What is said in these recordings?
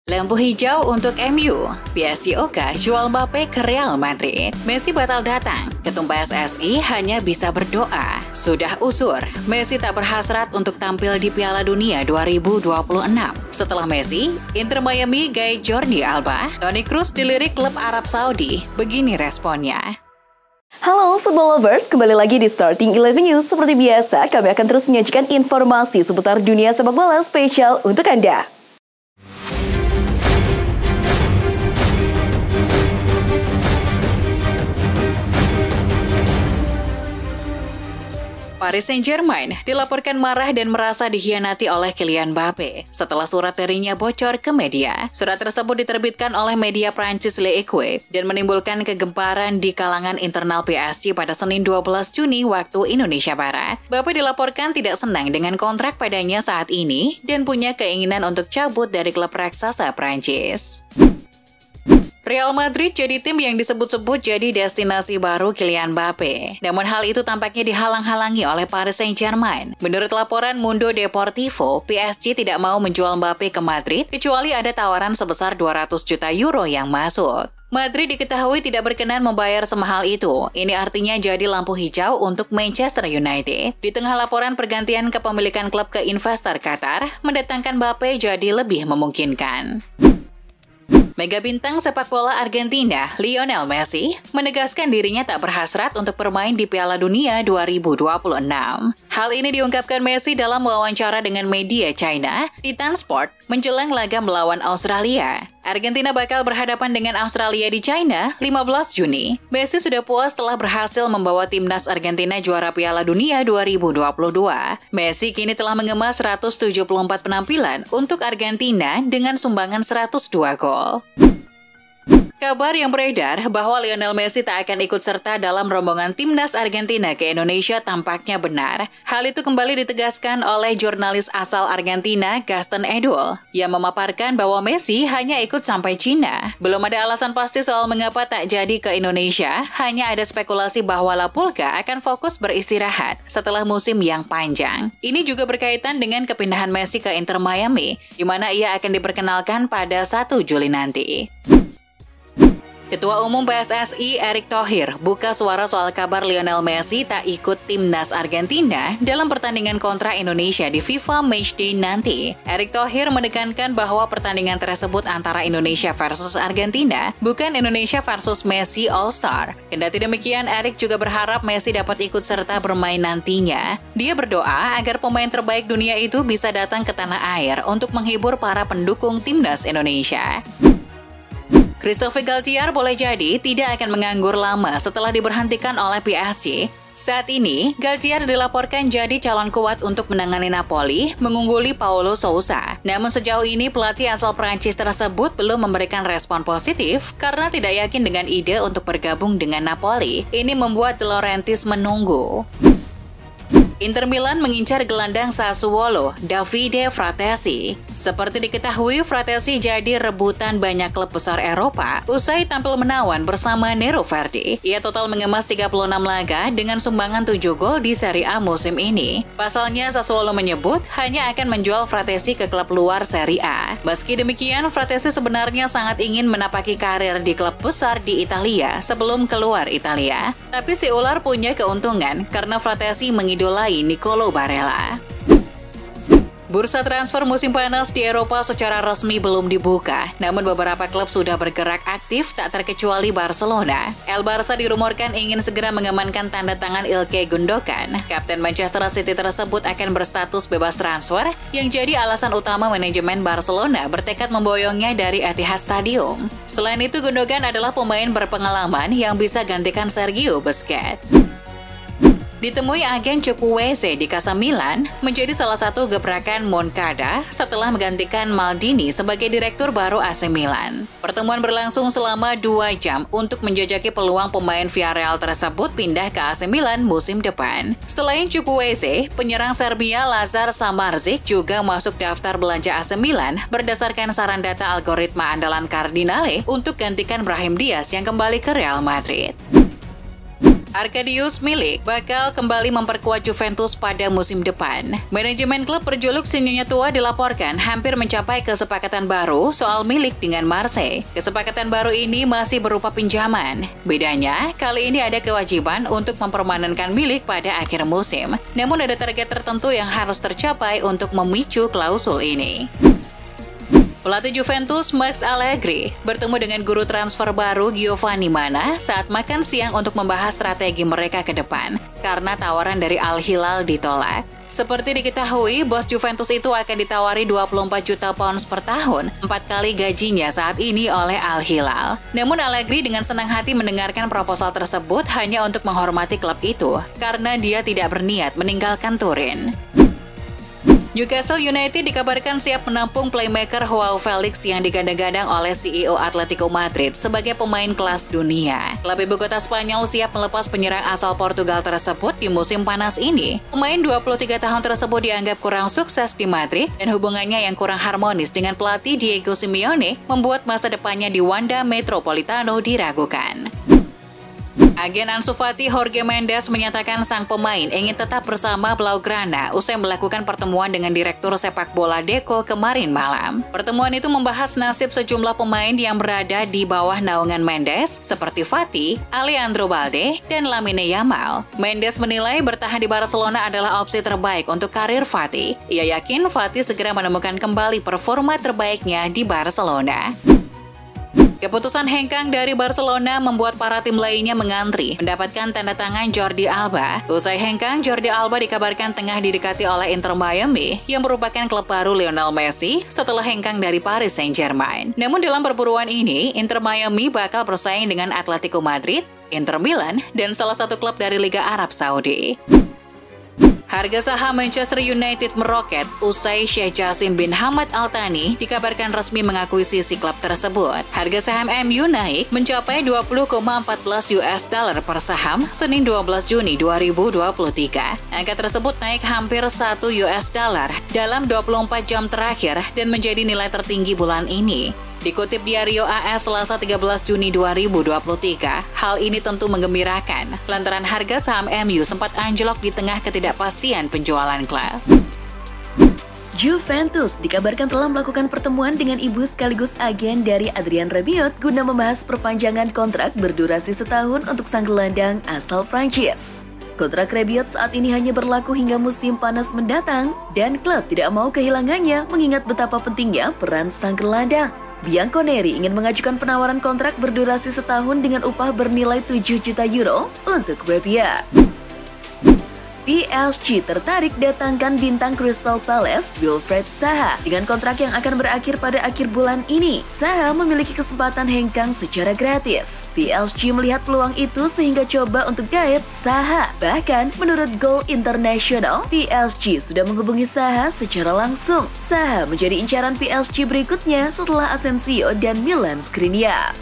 Lampu hijau untuk MU. PSG Oka jual Mbappe ke Real Madrid. Messi batal datang. Ketum PSSI hanya bisa berdoa. Sudah usur, Messi tak berhasrat untuk tampil di Piala Dunia 2026. Setelah Messi, Inter Miami gaya Jordi Alba, Toni Kroos dilirik klub Arab Saudi. Begini responnya. Halo football lovers, kembali lagi di Starting 11 News. Seperti biasa, kami akan terus menyajikan informasi seputar dunia sepak bola spesial untuk Anda. Paris Saint-Germain dilaporkan marah dan merasa dikhianati oleh Kylian Mbappe setelah surat darinya bocor ke media. Surat tersebut diterbitkan oleh media Prancis L'Equipe dan menimbulkan kegemparan di kalangan internal PSG pada Senin 12 Juni waktu Indonesia Barat. Mbappe dilaporkan tidak senang dengan kontrak padanya saat ini dan punya keinginan untuk cabut dari klub raksasa Prancis. Real Madrid jadi tim yang disebut-sebut jadi destinasi baru Kylian Mbappe. Namun hal itu tampaknya dihalang-halangi oleh Paris Saint-Germain. Menurut laporan Mundo Deportivo, PSG tidak mau menjual Mbappe ke Madrid kecuali ada tawaran sebesar 200 juta euro yang masuk. Madrid diketahui tidak berkenan membayar semahal itu. Ini artinya jadi lampu hijau untuk Manchester United. Di tengah laporan pergantian kepemilikan klub ke investor Qatar, mendatangkan Mbappe jadi lebih memungkinkan. Mega bintang sepak bola Argentina, Lionel Messi, menegaskan dirinya tak berhasrat untuk bermain di Piala Dunia 2026. Hal ini diungkapkan Messi dalam wawancara dengan media China, Titan Sport, menjelang laga melawan Australia. Argentina bakal berhadapan dengan Australia di China 15 Juni. Messi sudah puas setelah berhasil membawa timnas Argentina juara Piala Dunia 2022. Messi kini telah mengemas 174 penampilan untuk Argentina dengan sumbangan 102 gol. Kabar yang beredar bahwa Lionel Messi tak akan ikut serta dalam rombongan timnas Argentina ke Indonesia tampaknya benar. Hal itu kembali ditegaskan oleh jurnalis asal Argentina, Gaston Edul, yang memaparkan bahwa Messi hanya ikut sampai Cina. Belum ada alasan pasti soal mengapa tak jadi ke Indonesia, hanya ada spekulasi bahwa Lapulga akan fokus beristirahat setelah musim yang panjang. Ini juga berkaitan dengan kepindahan Messi ke Inter Miami, di mana ia akan diperkenalkan pada 1 Juli nanti. Ketua Umum PSSI Erick Thohir buka suara soal kabar Lionel Messi tak ikut timnas Argentina dalam pertandingan kontra Indonesia di FIFA Matchday nanti. Erick Thohir menekankan bahwa pertandingan tersebut antara Indonesia versus Argentina, bukan Indonesia versus Messi All-Star. Kendati demikian, Erick juga berharap Messi dapat ikut serta bermain nantinya. Dia berdoa agar pemain terbaik dunia itu bisa datang ke tanah air untuk menghibur para pendukung timnas Indonesia. Christophe Galtier boleh jadi tidak akan menganggur lama setelah diberhentikan oleh PSG. Saat ini, Galtier dilaporkan jadi calon kuat untuk menangani Napoli, mengungguli Paulo Sousa. Namun sejauh ini pelatih asal Prancis tersebut belum memberikan respon positif karena tidak yakin dengan ide untuk bergabung dengan Napoli. Ini membuat De Laurentiis menunggu. Inter Milan mengincar gelandang Sassuolo, Davide Fratesi. Seperti diketahui, Fratesi jadi rebutan banyak klub besar Eropa usai tampil menawan bersama Nero Verdi. Ia total mengemas 36 laga dengan sumbangan 7 gol di Serie A musim ini. Pasalnya, Sassuolo menyebut hanya akan menjual Fratesi ke klub luar Serie A. Meski demikian, Fratesi sebenarnya sangat ingin menapaki karir di klub besar di Italia sebelum keluar Italia. Tapi si ular punya keuntungan karena Fratesi mengidolai Nicolo Barella. Bursa transfer musim panas di Eropa secara resmi belum dibuka, namun beberapa klub sudah bergerak aktif tak terkecuali Barcelona. El Barça dirumorkan ingin segera mengamankan tanda tangan Ilkay Gundogan. Kapten Manchester City tersebut akan berstatus bebas transfer, yang jadi alasan utama manajemen Barcelona bertekad memboyongnya dari Etihad Stadium. Selain itu, Gundogan adalah pemain berpengalaman yang bisa gantikan Sergio Busquets. Ditemui agen Chukwueze di Casa Milan menjadi salah satu gebrakan Moncada setelah menggantikan Maldini sebagai direktur baru AC Milan. Pertemuan berlangsung selama 2 jam untuk menjajaki peluang pemain Villarreal tersebut pindah ke AC Milan musim depan. Selain Chukwueze, penyerang Serbia Lazar Samardzic juga masuk daftar belanja AC Milan berdasarkan saran data algoritma andalan Cardinale untuk gantikan Brahim Diaz yang kembali ke Real Madrid. Arkadiusz Milik bakal kembali memperkuat Juventus pada musim depan. Manajemen klub berjuluk Sinyonya Tua dilaporkan hampir mencapai kesepakatan baru soal Milik dengan Marseille. Kesepakatan baru ini masih berupa pinjaman. Bedanya, kali ini ada kewajiban untuk mempermanenkan Milik pada akhir musim. Namun ada target tertentu yang harus tercapai untuk memicu klausul ini. Pelatih Juventus Max Allegri bertemu dengan guru transfer baru Giovanni Mana saat makan siang untuk membahas strategi mereka ke depan karena tawaran dari Al Hilal ditolak. Seperti diketahui, bos Juventus itu akan ditawari 24 juta pounds per tahun, 4 kali gajinya saat ini oleh Al Hilal. Namun Allegri dengan senang hati mendengarkan proposal tersebut hanya untuk menghormati klub itu karena dia tidak berniat meninggalkan Turin. Newcastle United dikabarkan siap menampung playmaker Joao Felix yang digadang-gadang oleh CEO Atletico Madrid sebagai pemain kelas dunia. Klub ibu kota Spanyol siap melepas penyerang asal Portugal tersebut di musim panas ini. Pemain 23 tahun tersebut dianggap kurang sukses di Madrid dan hubungannya yang kurang harmonis dengan pelatih Diego Simeone membuat masa depannya di Wanda Metropolitano diragukan. Agen Ansu Fati Jorge Mendes menyatakan sang pemain ingin tetap bersama Blaugrana usai melakukan pertemuan dengan Direktur Sepak Bola Deco kemarin malam. Pertemuan itu membahas nasib sejumlah pemain yang berada di bawah naungan Mendes seperti Fati, Alejandro Balde, dan Lamine Yamal. Mendes menilai bertahan di Barcelona adalah opsi terbaik untuk karir Fati. Ia yakin Fati segera menemukan kembali performa terbaiknya di Barcelona. Keputusan hengkang dari Barcelona membuat para tim lainnya mengantri mendapatkan tanda tangan Jordi Alba. Usai hengkang, Jordi Alba dikabarkan tengah didekati oleh Inter Miami yang merupakan klub baru Lionel Messi setelah hengkang dari Paris Saint-Germain. Namun dalam perburuan ini, Inter Miami bakal bersaing dengan Atletico Madrid, Inter Milan, dan salah satu klub dari Liga Arab Saudi. Harga saham Manchester United meroket usai Sheikh Jassim bin Hamad Al Thani dikabarkan resmi mengakuisisi klub tersebut. Harga saham MU naik mencapai 20,14 US dollar per saham Senin 12 Juni 2023. Angka tersebut naik hampir 1 US dollar dalam 24 jam terakhir dan menjadi nilai tertinggi bulan ini. Dikutip Diario AS Selasa 13 Juni 2023, hal ini tentu menggembirakan lantaran harga saham MU sempat anjlok di tengah ketidakpastian penjualan klub. Juventus dikabarkan telah melakukan pertemuan dengan ibu sekaligus agen dari Adrien Rabiot guna membahas perpanjangan kontrak berdurasi setahun untuk sang gelandang asal Prancis. Kontrak Rabiot saat ini hanya berlaku hingga musim panas mendatang dan klub tidak mau kehilangannya mengingat betapa pentingnya peran sang gelandang. Bianconeri ingin mengajukan penawaran kontrak berdurasi setahun dengan upah bernilai 7 juta euro untuk Rabiot. PSG tertarik datangkan bintang Crystal Palace Wilfried Zaha dengan kontrak yang akan berakhir pada akhir bulan ini. Zaha memiliki kesempatan hengkang secara gratis. PSG melihat peluang itu sehingga coba untuk gait Zaha. Bahkan menurut Goal International, PSG sudah menghubungi Zaha secara langsung. Zaha menjadi incaran PSG berikutnya setelah Asensio dan Milan Skriniar.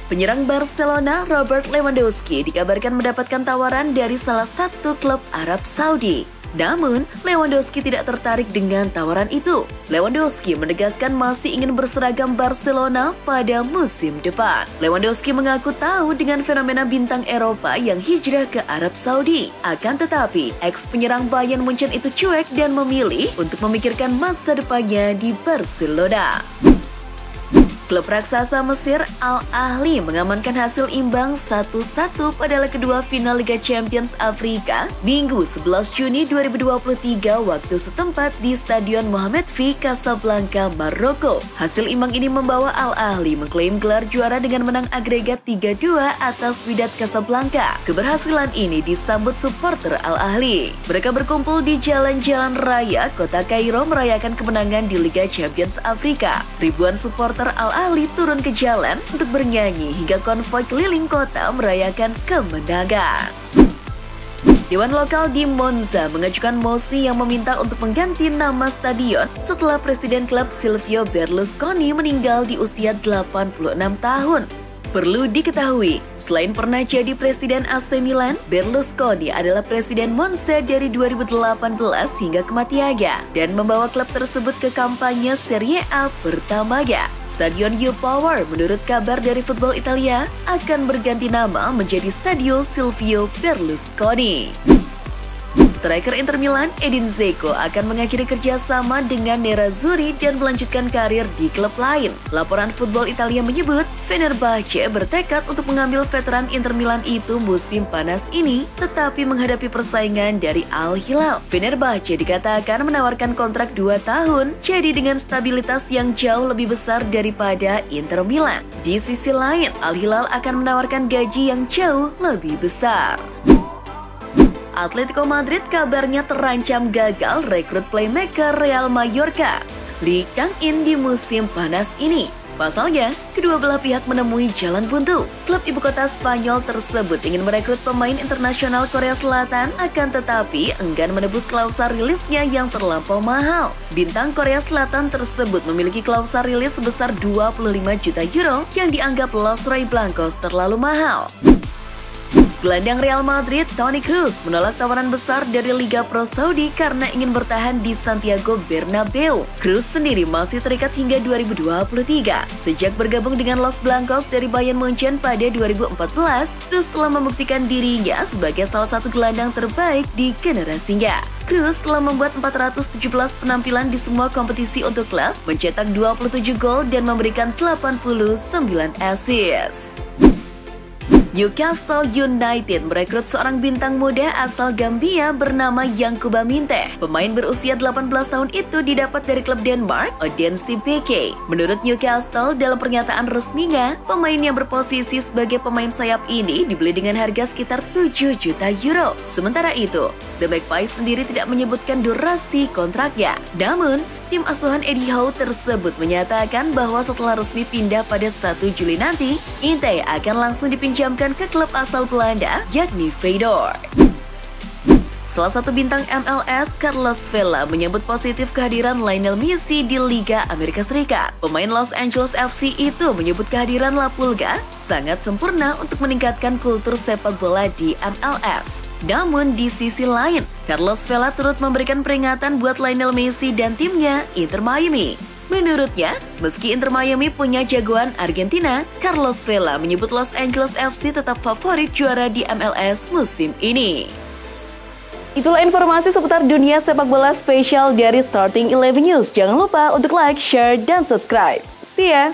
Penyerang Barcelona Robert Lewandowski dikabarkan mendapatkan tawaran dari salah satu klub Arab Saudi. Namun, Lewandowski tidak tertarik dengan tawaran itu. Lewandowski menegaskan masih ingin berseragam Barcelona pada musim depan. Lewandowski mengaku tahu dengan fenomena bintang Eropa yang hijrah ke Arab Saudi. Akan tetapi, ex-penyerang Bayern Munchen itu cuek dan memilih untuk memikirkan masa depannya di Barcelona. Klub raksasa Mesir Al Ahly mengamankan hasil imbang 1-1 pada leg kedua final Liga Champions Afrika Minggu 11 Juni 2023 waktu setempat di Stadion Mohamed V, Casablanca, Maroko. Hasil imbang ini membawa Al Ahly mengklaim gelar juara dengan menang agregat 3-2 atas Wydad Casablanca. Keberhasilan ini disambut supporter Al Ahly. Mereka berkumpul di jalan-jalan raya kota Kairo merayakan kemenangan di Liga Champions Afrika. Ribuan supporter Al Ahly turun ke jalan untuk bernyanyi hingga konvoi keliling kota merayakan kemenangan. Dewan lokal di Monza mengajukan mosi yang meminta untuk mengganti nama stadion setelah presiden klub Silvio Berlusconi meninggal di usia 86 tahun. Perlu diketahui, selain pernah jadi presiden AC Milan, Berlusconi adalah presiden Monza dari 2018 hingga kematiannya dan membawa klub tersebut ke kampanye Serie A pertamanya. Stadion U-Power menurut kabar dari Football Italia akan berganti nama menjadi Stadio Silvio Berlusconi. Striker Inter Milan, Edin Dzeko akan mengakhiri kerjasama dengan Nerazzurri dan melanjutkan karir di klub lain. Laporan Football Italia menyebut, Fenerbahce bertekad untuk mengambil veteran Inter Milan itu musim panas ini, tetapi menghadapi persaingan dari Al Hilal. Fenerbahce dikatakan menawarkan kontrak 2 tahun, jadi dengan stabilitas yang jauh lebih besar daripada Inter Milan. Di sisi lain, Al Hilal akan menawarkan gaji yang jauh lebih besar. Atletico Madrid kabarnya terancam gagal rekrut playmaker Real Mallorca, Lee Kang-in di musim panas ini. Pasalnya, kedua belah pihak menemui jalan buntu. Klub ibu kota Spanyol tersebut ingin merekrut pemain internasional Korea Selatan, akan tetapi enggan menebus klausa rilisnya yang terlampau mahal. Bintang Korea Selatan tersebut memiliki klausa rilis sebesar 25 juta euro yang dianggap Los Blancos terlalu mahal. Gelandang Real Madrid, Toni Kroos, menolak tawaran besar dari Liga Pro Saudi karena ingin bertahan di Santiago Bernabeu. Kroos sendiri masih terikat hingga 2023. Sejak bergabung dengan Los Blancos dari Bayern Munchen pada 2014, Kroos telah membuktikan dirinya sebagai salah satu gelandang terbaik di generasinya. Kroos telah membuat 417 penampilan di semua kompetisi untuk klub, mencetak 27 gol dan memberikan 89 assist. Newcastle United merekrut seorang bintang muda asal Gambia bernama Yankuba Minteh. Pemain berusia 18 tahun itu didapat dari klub Denmark, Odense BK. Menurut Newcastle, dalam pernyataan resminya, pemain yang berposisi sebagai pemain sayap ini dibeli dengan harga sekitar 7 juta euro. Sementara itu, The Magpies sendiri tidak menyebutkan durasi kontraknya. Namun, tim asuhan Eddie Howe tersebut menyatakan bahwa setelah resmi pindah pada 1 Juli nanti, Minteh akan langsung dipinjamkan ke klub asal Belanda, yakni Feyenoord. Salah satu bintang MLS, Carlos Vela, menyambut positif kehadiran Lionel Messi di Liga Amerika Serikat. Pemain Los Angeles FC itu menyebut kehadiran La Pulga sangat sempurna untuk meningkatkan kultur sepak bola di MLS. Namun di sisi lain, Carlos Vela turut memberikan peringatan buat Lionel Messi dan timnya Inter Miami. Menurutnya, meski Inter Miami punya jagoan Argentina, Carlos Vela menyebut Los Angeles FC tetap favorit juara di MLS musim ini. Itulah informasi seputar dunia sepak bola spesial dari Starting 11 News. Jangan lupa untuk like, share, dan subscribe. See ya!